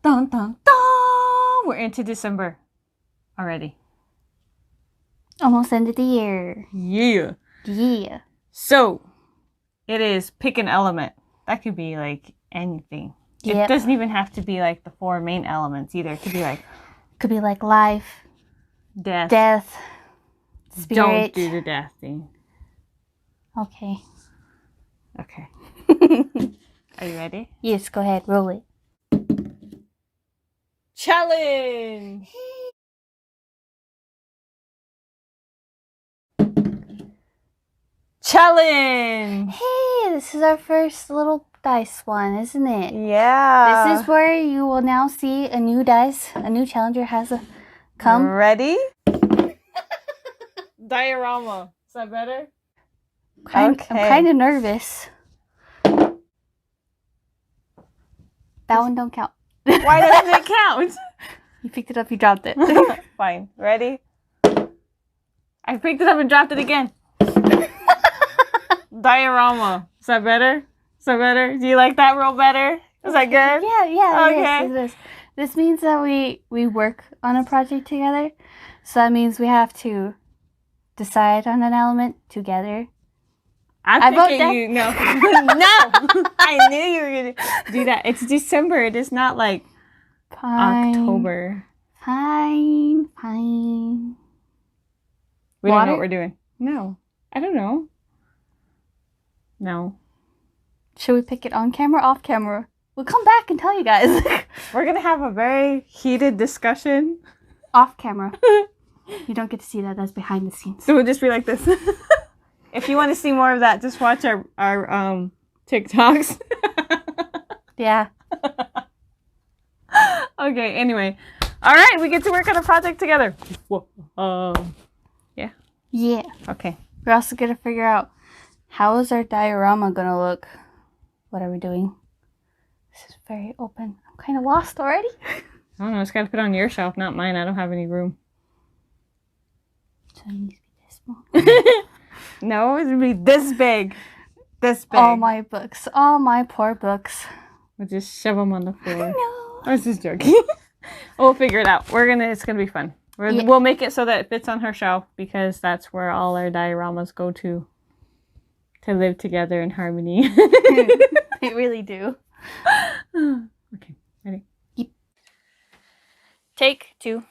Dun, dun, dun! We're into December already. Almost end of the year. Yeah. Yeah. So, it is pick an element. That could be like anything. Yep. It doesn't even have to be like the 4 main elements either. It could be like life, death, spirit. Don't do the death thing. Okay. Okay. Are you ready? Yes, go ahead. Roll it. Challenge! Challenge! Hey, this is our first little dice one, isn't it? Yeah. This is where you will now see a new dice. A new challenger has come. Ready? Diorama. Is that better? I'm kind of nervous. That one don't count. Why doesn't it count? You picked it up, you dropped it. Fine. Ready? I picked it up and dropped it again. Diorama. Is that better? Do you like that roll better? Is that good? Yeah. Okay. It is. This means that we work on a project together. So that means we have to decide on an element together. I'm thinking you no. No! I knew you were going to do that. It's December. It is not like October. Fine. We don't know what we're doing. No. I don't know. No. Should we pick it on camera or off camera? We'll come back and tell you guys. We're going to have a very heated discussion. Off camera. You don't get to see that. That's behind the scenes. So we'll just be like this. If you want to see more of that, just watch our TikToks. Yeah. Okay, anyway. All right, we get to work on a project together. Yeah. Yeah. Okay. We're also going to figure out how is our diorama going to look. What are we doing? This is very open. I'm kind of lost already. I don't know. It's got to put on your shelf, not mine. I don't have any room. So it needs to be this small. No, it would be this big. This big. All my books. All my poor books. We'll just shove them on the floor. No. I was just joking. We'll figure it out. It's gonna be fun. We'll make it so that it fits on her shelf because that's where all our dioramas go to live together in harmony. They really do. Okay, ready? Yep. Take 2.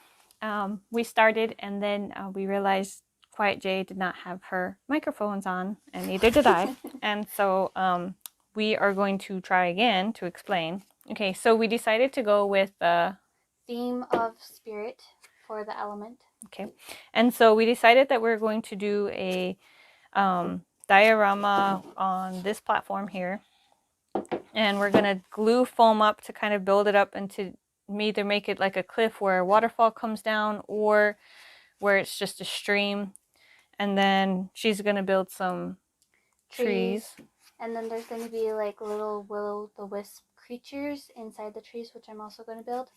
We started and then we realized Quiet J did not have her microphones on, and neither did I. And so we are going to try again to explain. Okay, so we decided to go with the theme of spirit for the element. Okay, and so we decided that we're going to do a diorama on this platform here, and we're going to glue foam up to kind of build it up and to either make it like a cliff where a waterfall comes down or where it's just a stream. And then she's going to build some trees. And then there's going to be like little will-o'-the-wisp creatures inside the trees, which I'm also going to build.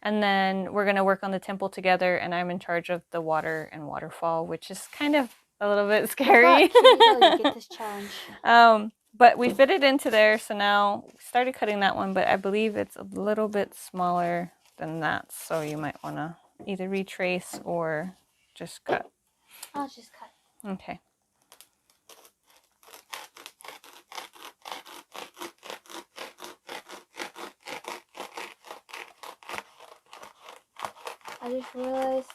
And then we're going to work on the temple together, and I'm in charge of the water and waterfall, which is kind of a little bit scary. You get this challenge. But we fit it into there, so now we started cutting that one, but I believe it's a little bit smaller than that, so you might want to either retrace or just cut. I'll just cut. Okay. I just realized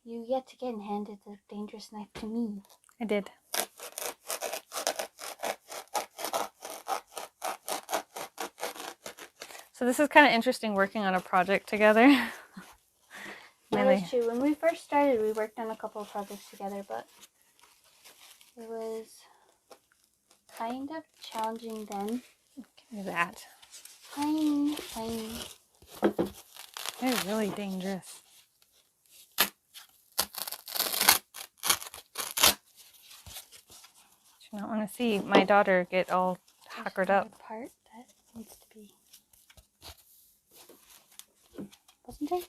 you yet again handed the dangerous knife to me. I did. So this is kind of interesting working on a project together. That is true. When we first started, we worked on a couple of projects together, but it was kind of challenging then. Give me that. Fine. They're really dangerous. You don't want to see my daughter get all puckered up. Part that needs to be, wasn't there?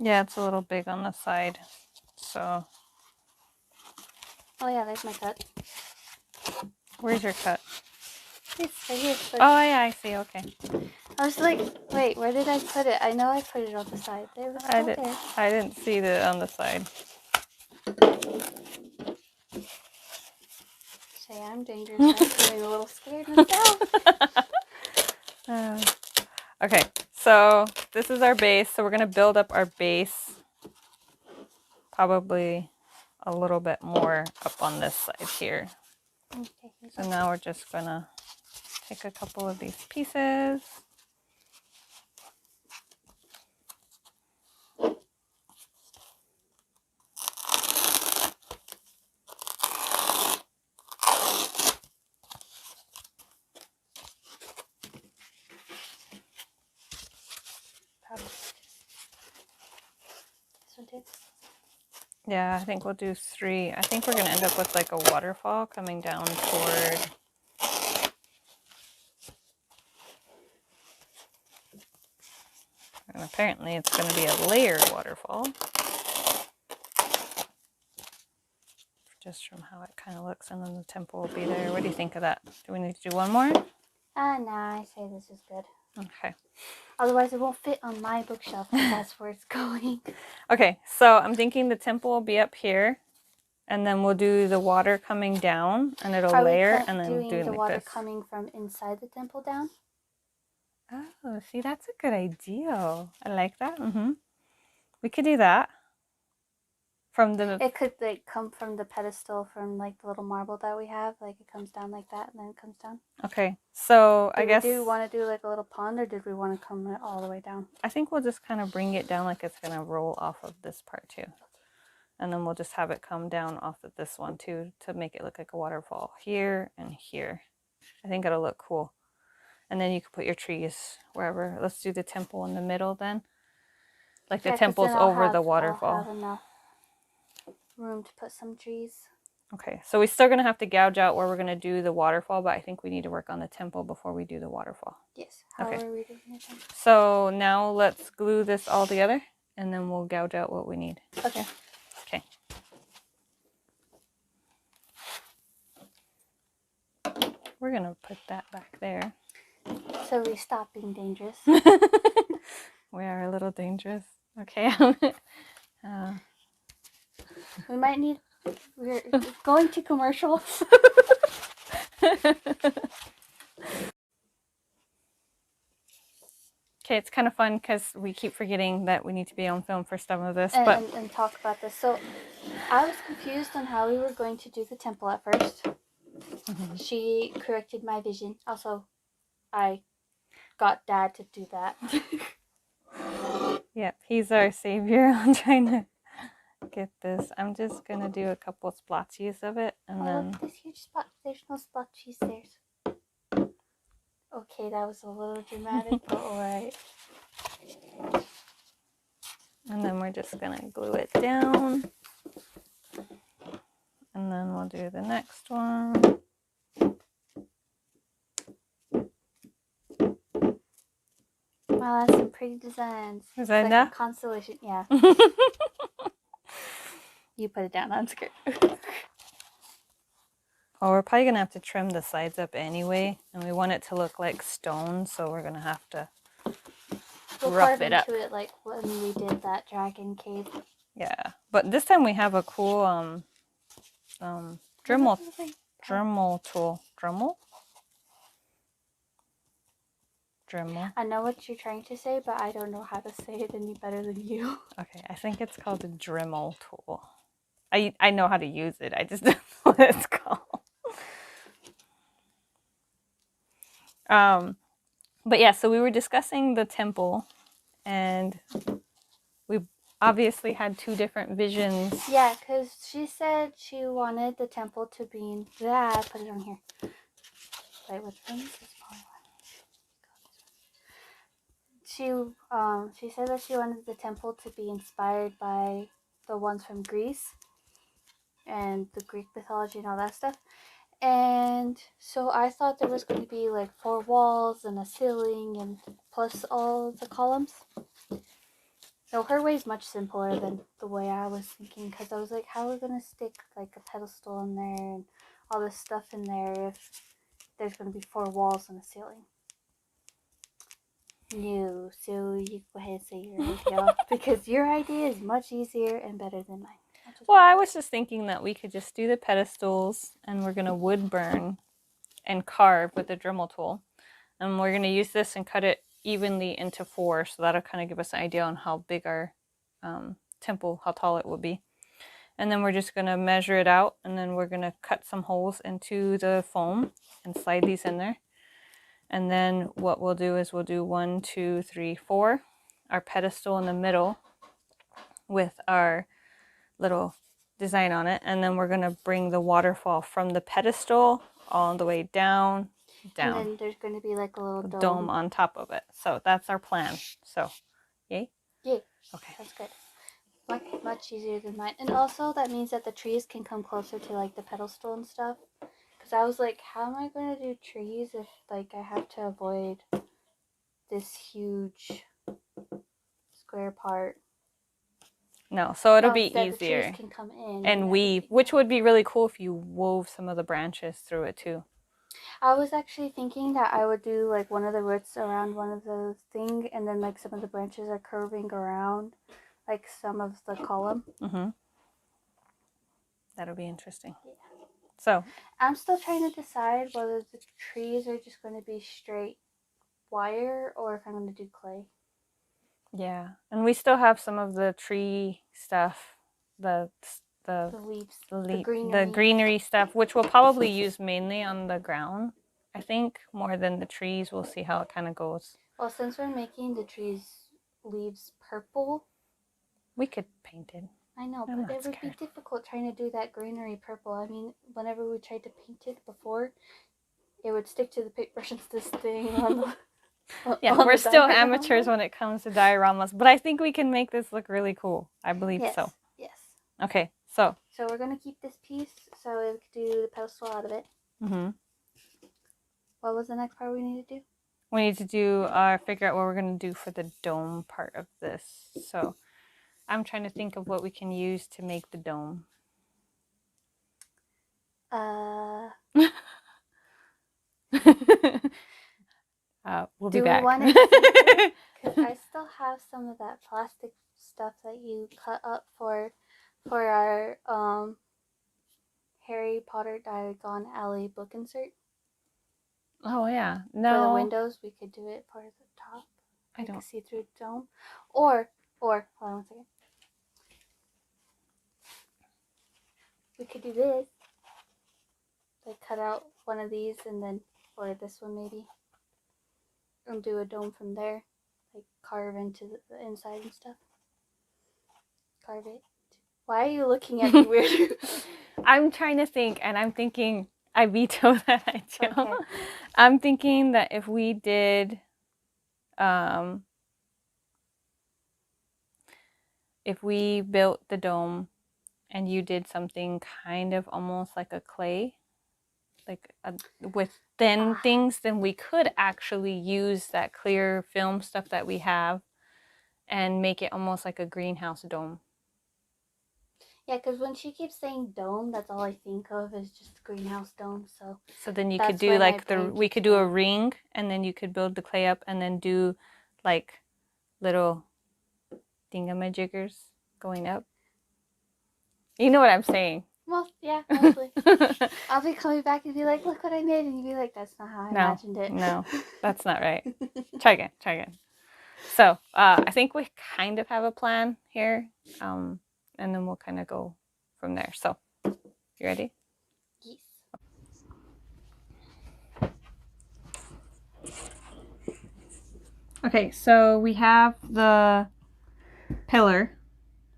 Yeah, it's a little big on the side. So. Oh yeah, there's my cut. Where's your cut? This Right here. Look. Oh yeah, I see. Okay. I was like, wait, where did I put it? I know I put it on the side. There was still there. I didn't see it on the side. Say I'm dangerous. I'm feeling a little scared myself. Okay, so this is our base. So we're gonna build up our base. Probably a little bit more up on this side here. Okay, so now we're just gonna take a couple of these pieces. Yeah, I think we'll do 3. I think we're gonna end up with like a waterfall coming down toward. And apparently it's going to be a layered waterfall. Just from how it kind of looks, and then the temple will be there. What do you think of that? Do we need to do one more? Nah, I say this is good. Okay. Otherwise it won't fit on my bookshelf, because that's where it's going. Okay, so I'm thinking the temple will be up here, and then we'll do the water coming down, and it'll layer, and then doing the like water this. coming from inside the temple down? Oh, see, that's a good idea. I like that. We could do that. From the. It could like come from the pedestal, from like the little marble that we have. Like it comes down like that, and then it comes down. Okay, so I guess. Do we want to do like a little pond, or did we want to come all the way down? I think we'll just kind of bring it down like it's gonna roll off of this part too. And then we'll just have it come down off of this one too, to make it look like a waterfall here and here. I think it'll look cool. And then you can put your trees wherever. Let's do the temple in the middle then. Like the temple's over the waterfall. I'll have enough room to put some trees. Okay, so we're still going to have to gouge out where we're going to do the waterfall, but I think we need to work on the temple before we do the waterfall. Yes. How Okay. are we doing it then? So now let's glue this all together, and then we'll gouge out what we need. Okay. Okay. We're going to put that back there. So we stop being dangerous. We are a little dangerous. Okay. We might need. We're going to commercial. Okay, it's kind of fun because we keep forgetting that we need to be on film for some of this, and talk about this. So I was confused on how we were going to do the temple at first. She corrected my vision. Also, I got Dad to do that. Yep, he's our savior. I'm trying to get this. I'm just going to do a couple splotches of it, and then... Look, this huge spot. There's no splotches there. Okay, that was a little dramatic, but alright. And then we're just going to glue it down. And then we'll do the next one. Wow, that's some pretty designs. Is that like enough? A constellation, yeah. You put it down, that's good. Well, we're probably going to have to trim the sides up anyway, and we want it to look like stone, so we're going to have to rough it up. We'll carve into it like when we did that dragon cave. Yeah, but this time we have a cool Dremel tool. Dremel. I know what you're trying to say, but I don't know how to say it any better than you. Okay, I think it's called a Dremel tool. I know how to use it. I just don't know what it's called. But yeah, so we were discussing the temple, and we obviously had 2 different visions. Yeah, because she said she wanted the temple to be in... Yeah, I put it on here. Wait, which one is this one? She said that she wanted the temple to be inspired by the ones from Greece and the Greek mythology and all that stuff. And so I thought there was going to be like 4 walls and a ceiling and plus all the columns. No, her way is much simpler than the way I was thinking, because I was like, how are we going to stick like a pedestal in there and all this stuff in there if there's going to be 4 walls and a ceiling. No, so you go ahead and say your idea because your idea is much easier and better than mine. Well, I was just thinking that we could just do the pedestals, and we're going to wood burn and carve with the Dremel tool. And we're going to use this and cut it evenly into 4, so that'll kind of give us an idea on how big our temple, how tall it will be. And then we're just going to measure it out, and then we're going to cut some holes into the foam and slide these in there. And then what we'll do is we'll do 1, 2, 3, 4, our pedestal in the middle with our little design on it. And then we're going to bring the waterfall from the pedestal all the way down. And then there's going to be like a little dome on top of it. So that's our plan. So, yay? Yay. Okay. That's good. Much easier than mine. And also that means that the trees can come closer to like the pedestal and stuff. Because I was like, how am I going to do trees if like I have to avoid this huge square part? No, so it'll be easier. easier. The trees can come in and weave, which would be really cool if you wove some of the branches through it too. I was actually thinking that I would do like one of the roots around one of the thing, and then like some of the branches are curving around like some of the column. Mm-hmm. That'll be interesting. Yeah. So I'm still trying to decide whether the trees are just going to be straight wire or if I'm going to do clay. Yeah, and we still have some of the tree stuff, the leaves, the greenery stuff, which we'll probably use mainly on the ground, I think, more than the trees. We'll see how it kind of goes. Well, since we're making the trees leaves purple, we could paint it. I know, but it would be difficult trying to do that greenery purple. I mean, whenever we tried to paint it before, it would stick to the paintbrush and this thing on the... Yeah, we're still amateurs when it comes to dioramas, but I think we can make this look really cool. I believe so. Yes. Okay, so we're going to keep this piece so we could do the pedestal out of it. Mm-hmm. What was the next part we need to do? We need to do figure out what we're going to do for the dome part of this. So I'm trying to think of what we can use to make the dome. We'll be back. Because I still have some of that plastic stuff that you cut up for our Harry Potter Diagon Alley book insert. Oh yeah, no. For the windows, we could do it for the top. I don't see through the dome, or hold on one second. We could do this. Like cut out one of these and then, or this one maybe. And do a dome from there, like carve into the inside and stuff. Carve it. Why are you looking at me weird? I'm trying to think, and I'm thinking I veto that idea. Okay. I'm thinking that if we did, if we built the dome, and you did something kind of almost like a clay, like with thin things, then we could actually use that clear film stuff that we have and make it almost like a greenhouse dome. Yeah, because when she keeps saying dome, that's all I think of is just greenhouse dome. So then you could do like we could do a ring, and then you could build the clay up and then do like little thingamajiggers going up. You know what I'm saying? Well, yeah, mostly. I'll be coming back and be like, look what I made. And you'd be like, that's not how I imagined it. No, that's not right. Try again. So, I think we kind of have a plan here. And then we'll kind of go from there. So, you ready? Yes. Okay, so we have the pillar,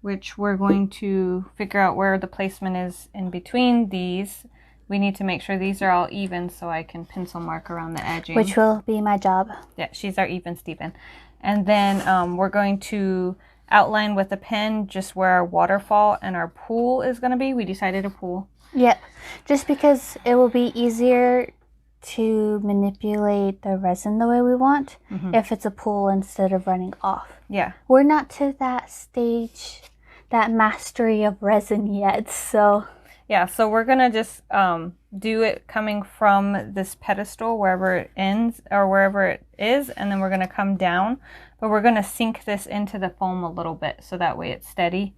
which we're going to figure out where the placement is in between these. We need to make sure these are all even so I can pencil mark around the edging. Which will be my job. Yeah, she's our even Steven. And then we're going to outline with a pen just where our waterfall and our pool is going to be. We decided a pool. Yep, just because it will be easier to manipulate the resin the way we want if it's a pool instead of running off. Yeah. We're not to that stage, that mastery of resin yet, so... Yeah, so we're gonna just do it coming from this pedestal wherever it ends or wherever it is, and then we're gonna come down, but we're gonna sink this into the foam a little bit so that way it's steady.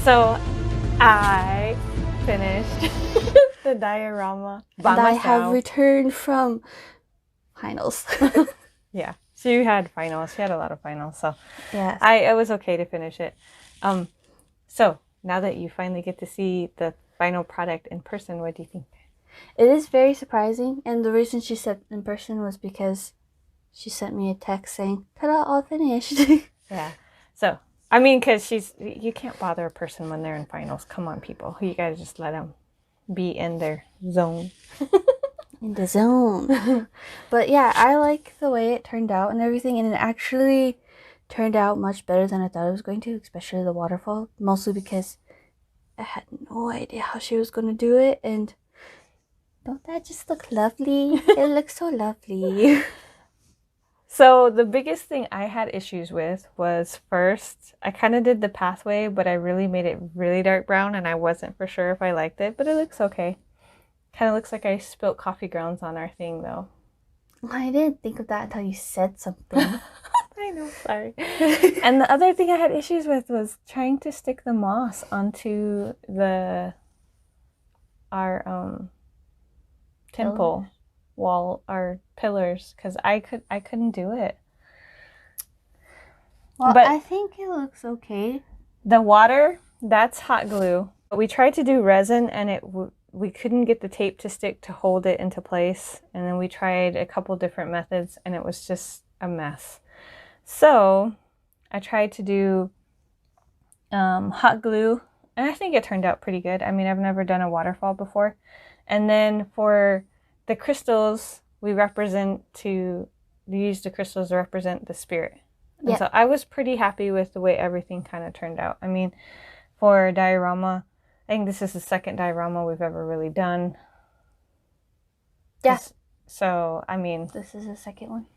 So I finished the diorama by And I myself. have returned from finals. Yeah, she had finals. She had a lot of finals, so Yes. I was okay to finish it. So now that you finally get to see the final product in person, what do you think? It is very surprising, and the reason she said in person was because she sent me a text saying, "Ta-da, all finished." Yeah. So, I mean, because you can't bother a person when they're in finals. Come on, people. You gotta just let them be in their zone. In the zone. But yeah, I like the way it turned out and everything, and it actually turned out much better than I thought it was going to, especially the waterfall, mostly because I had no idea how she was going to do it, and don't that just look lovely? It looks so lovely. So the biggest thing I had issues with was first, I kind of did the pathway, but I really made it really dark brown, and I wasn't for sure if I liked it, but it looks okay. Kind of looks like I spilt coffee grounds on our thing, though. I didn't think of that until you said something. I know, sorry. And the other thing I had issues with was trying to stick the moss onto our temple wall, our pillars, because I couldn't do it. Well, but I think it looks okay. The water, that's hot glue. But we tried to do resin, and we couldn't get the tape to stick to hold it into place. And then we tried a couple different methods, and it was just a mess. So I tried to do hot glue, and I think it turned out pretty good. I mean, I've never done a waterfall before. And then for the crystals, we use the crystals to represent the spirit. And so I was pretty happy with the way everything kind of turned out. I mean, for diorama, I think this is the second diorama we've ever really done. Yeah. So, I mean... This is the second one.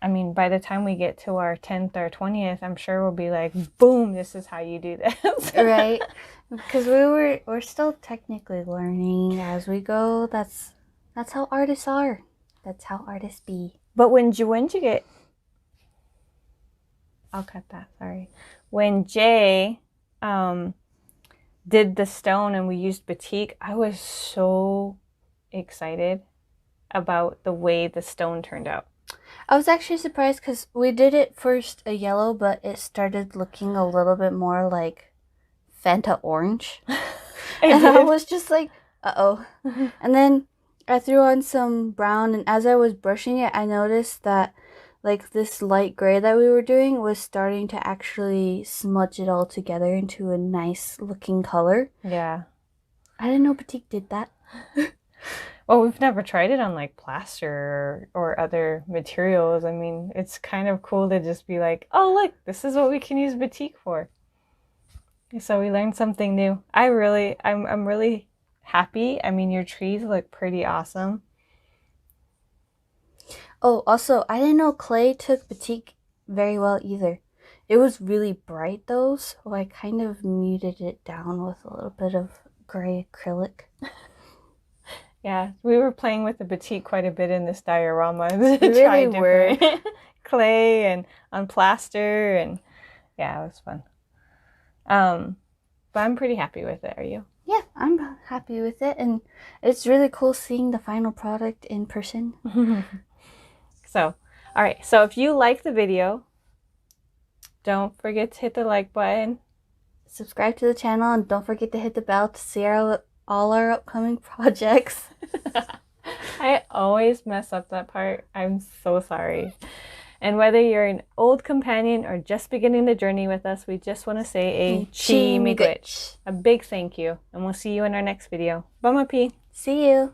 I mean, by the time we get to our 10th or 20th, I'm sure we'll be like, boom, this is how you do this. Right. Because we're still technically learning as we go. That's how artists are. That's how artists be. But when you get... I'll cut that, sorry. When Jay did the stone and we used batik, I was so excited about the way the stone turned out. I was actually surprised because we did it first a yellow, but it started looking a little bit more like Fanta orange. And I was just like, uh-oh. And then I threw on some brown, and as I was brushing it, I noticed that like this light gray that we were doing was starting to actually smudge it all together into a nice looking color. Yeah. I didn't know batik did that. Well, we've never tried it on like plaster or other materials. I mean, it's kind of cool to just be like, oh, look, this is what we can use batik for. So we learned something new. I'm really happy. I mean, your trees look pretty awesome. Oh, also, I didn't know clay took batik very well either. It was really bright though, so I kind of muted it down with a little bit of gray acrylic. Yeah, we were playing with the batik quite a bit in this diorama. We really were. Clay and on plaster, and yeah, it was fun. But I'm pretty happy with it. Are you? Yeah, I'm happy with it, and it's really cool seeing the final product in person. So, all right. So if you like the video, don't forget to hit the like button. Subscribe to the channel, and don't forget to hit the bell to see all our upcoming projects. I always mess up that part. I'm so sorry. And whether you're an old companion or just beginning the journey with us, we just want to say a chi miigwech. A big thank you. And we'll see you in our next video. Bye, my P. See you.